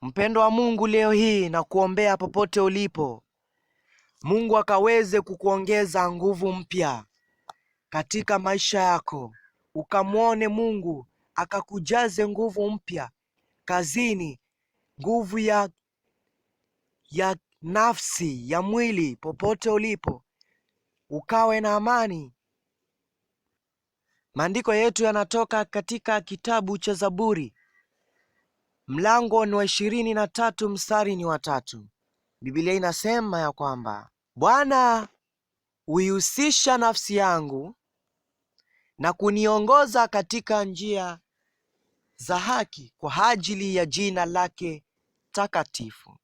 Mpendo wa Mungu, leo hii na kuombea popote ulipo, Mungu akaweze kukuongeza nguvu mpya katika maisha yako, ukamwone Mungu akakujaze nguvu mpya kazini, nguvu ya nafsi, ya mwili. Popote ulipo ukawe na amani. Maandiko yetu yanatoka katika kitabu cha Zaburi, mlango ni wa 23 mstari ni wa 3. Biblia inasema ya kwamba Bwana huihusisha nafsi yangu na kuniongoza katika njia za haki kwa ajili ya jina lake takatifu.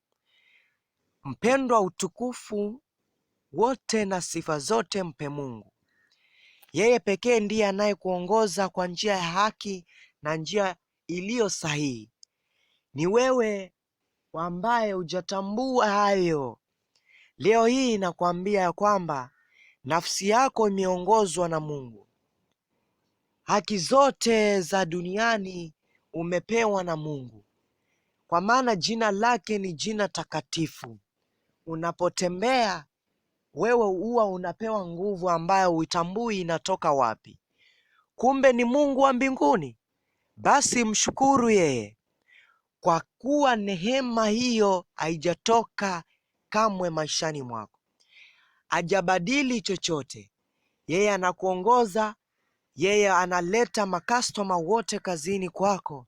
Mpendwa, utukufu wote na sifa zote mpe Mungu. Yeye pekee ndiye anayekuongoza kwa njia ya haki na njia iliyo sahihi. Ni wewe ambaye hujatambua hayo. Leo hii nakwambia ya kwamba nafsi yako imeongozwa na Mungu. Haki zote za duniani umepewa na Mungu, kwa maana jina lake ni jina takatifu. Unapotembea wewe huwa unapewa nguvu ambayo uitambui inatoka wapi. Kumbe ni Mungu wa mbinguni. Basi mshukuru yeye, kwa kuwa neema hiyo haijatoka kamwe maishani mwako. Hajabadili chochote. Yeye anakuongoza, yeye analeta makastoma wote kazini kwako,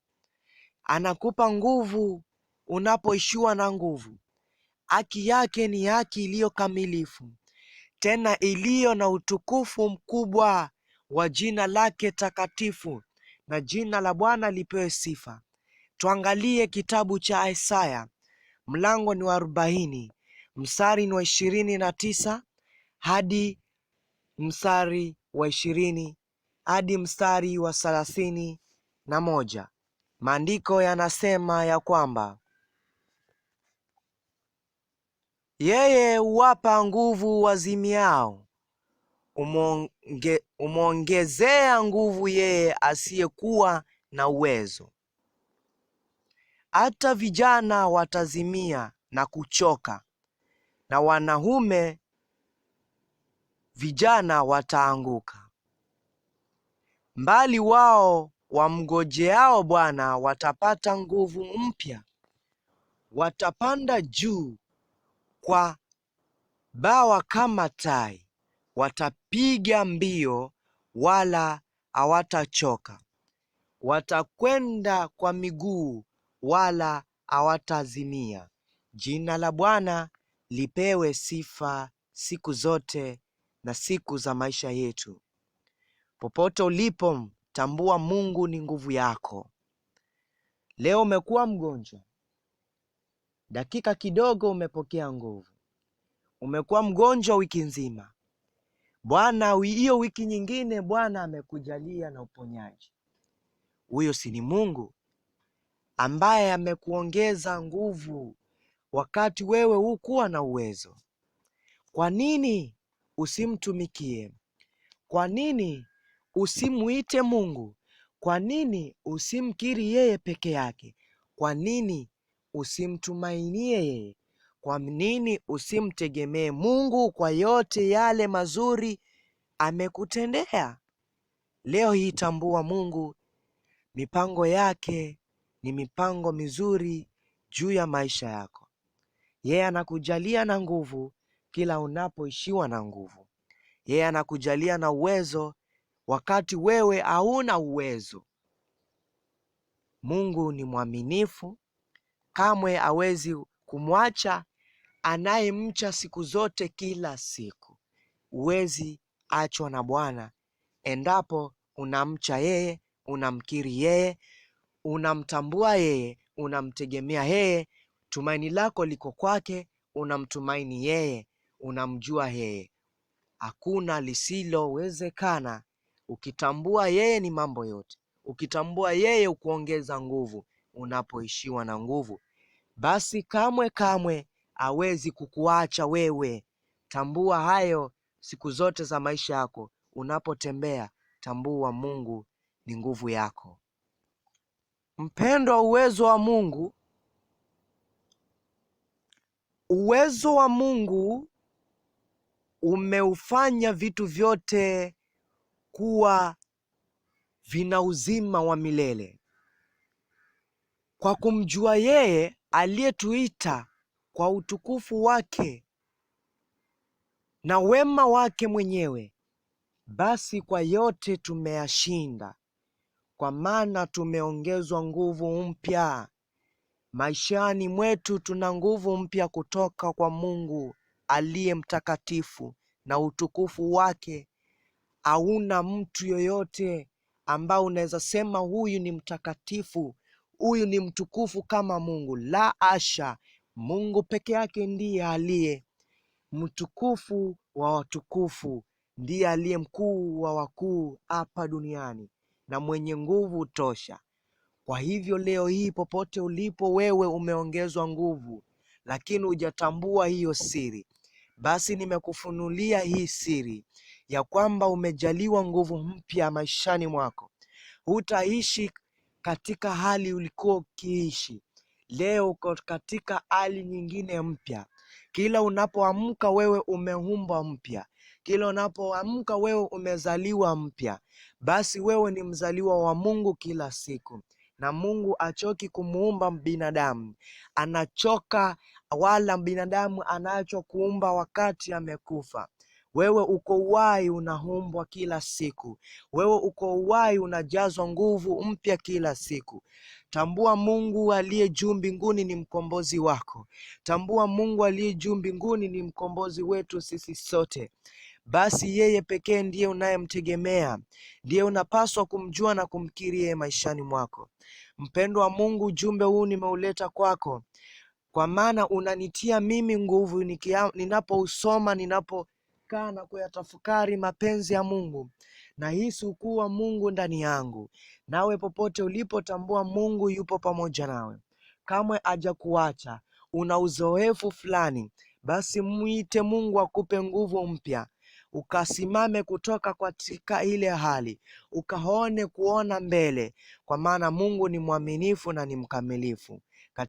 anakupa nguvu unapoishiwa na nguvu. Haki yake ni haki iliyo kamilifu, tena iliyo na utukufu mkubwa wa jina lake takatifu, na jina la Bwana lipewe sifa. Tuangalie kitabu cha Isaya, mlango ni wa 40 mstari ni wa 29 hadi mstari wa 20 hadi mstari wa 31. Maandiko yanasema ya kwamba yeye huwapa nguvu wazimiao, umwongezea nguvu yeye asiyekuwa na uwezo. Hata vijana watazimia na kuchoka, na wanaume vijana wataanguka. Mbali wao wamngojeao Bwana watapata nguvu mpya, watapanda juu kwa bawa kama tai, watapiga mbio wala hawatachoka, watakwenda kwa miguu wala hawatazimia. Jina la Bwana lipewe sifa siku zote na siku za maisha yetu. Popote ulipo, tambua Mungu ni nguvu yako. Leo umekuwa mgonjwa, dakika kidogo umepokea nguvu. Umekuwa mgonjwa wiki nzima, Bwana hiyo wiki nyingine Bwana amekujalia na uponyaji. Huyo si ni Mungu ambaye amekuongeza nguvu wakati wewe hukuwa na uwezo? Kwa nini usimtumikie? Kwa nini usimuite Mungu? Kwa nini usimkiri yeye peke yake? Kwa nini usimtumainie yeye? Kwa nini usimtegemee Mungu kwa yote yale mazuri amekutendea? Leo hii tambua Mungu, mipango yake ni mipango mizuri juu ya maisha yako. Yeye anakujalia na nguvu kila unapoishiwa na nguvu. Yeye anakujalia na uwezo wakati wewe hauna uwezo. Mungu ni mwaminifu, kamwe hawezi kumwacha anayemcha siku zote kila siku. Huwezi achwa na Bwana endapo unamcha yeye, unamkiri yeye, unamtambua yeye, unamtegemea yeye, tumaini lako liko kwake, unamtumaini yeye, unamjua yeye. Hakuna lisilowezekana ukitambua yeye ni mambo yote. Ukitambua yeye ukuongeza nguvu unapoishiwa na nguvu, basi kamwe hawezi kukuacha wewe. Tambua hayo siku zote za maisha yako. Unapotembea tambua Mungu ni nguvu yako. Mpendwa, uwezo wa Mungu Uwezo wa Mungu umeufanya vitu vyote kuwa vina uzima wa milele. Kwa kumjua yeye aliyetuita kwa utukufu wake na wema wake mwenyewe, basi kwa yote tumeyashinda, kwa maana tumeongezwa nguvu mpya. Maishani mwetu tuna nguvu mpya kutoka kwa Mungu aliye mtakatifu, na utukufu wake hauna mtu yoyote ambao unaweza sema huyu ni mtakatifu, huyu ni mtukufu kama Mungu. La asha, Mungu peke yake ndiye aliye mtukufu wa watukufu, ndiye aliye mkuu wa wakuu hapa duniani na mwenye nguvu tosha. Kwa hivyo leo hii popote ulipo wewe umeongezwa nguvu, lakini hujatambua hiyo siri. Basi nimekufunulia hii siri ya kwamba umejaliwa nguvu mpya maishani mwako. Hutaishi katika hali ulikuwa ukiishi. Leo uko katika hali nyingine mpya. Kila unapoamka wewe umeumbwa mpya. Kila unapoamka wewe umezaliwa mpya. Basi wewe ni mzaliwa wa Mungu kila siku. Na Mungu achoki kumuumba binadamu. Anachoka wala binadamu anacho kuumba wakati amekufa. Wewe uko uhai, unaumbwa kila siku. Wewe uko uhai, unajazwa nguvu mpya kila siku. Tambua Mungu aliye juu mbinguni ni mkombozi wako. Tambua Mungu aliye juu mbinguni ni mkombozi wetu sisi sote. Basi yeye pekee ndiye unayemtegemea, ndiye unapaswa kumjua na kumkiri yeye maishani mwako. Mpendwa wa Mungu, ujumbe huu nimeuleta kwako kwa maana unanitia mimi nguvu ninapousoma, ninapokaa na kuyatafakari mapenzi ya Mungu. Nahisi ukuu wa Mungu ndani yangu. Nawe popote ulipotambua Mungu yupo pamoja nawe, kamwe hajakuacha. Una uzoefu fulani, basi mwite Mungu akupe nguvu mpya, ukasimame kutoka katika ile hali, ukaone kuona mbele, kwa maana Mungu ni mwaminifu na ni mkamilifu.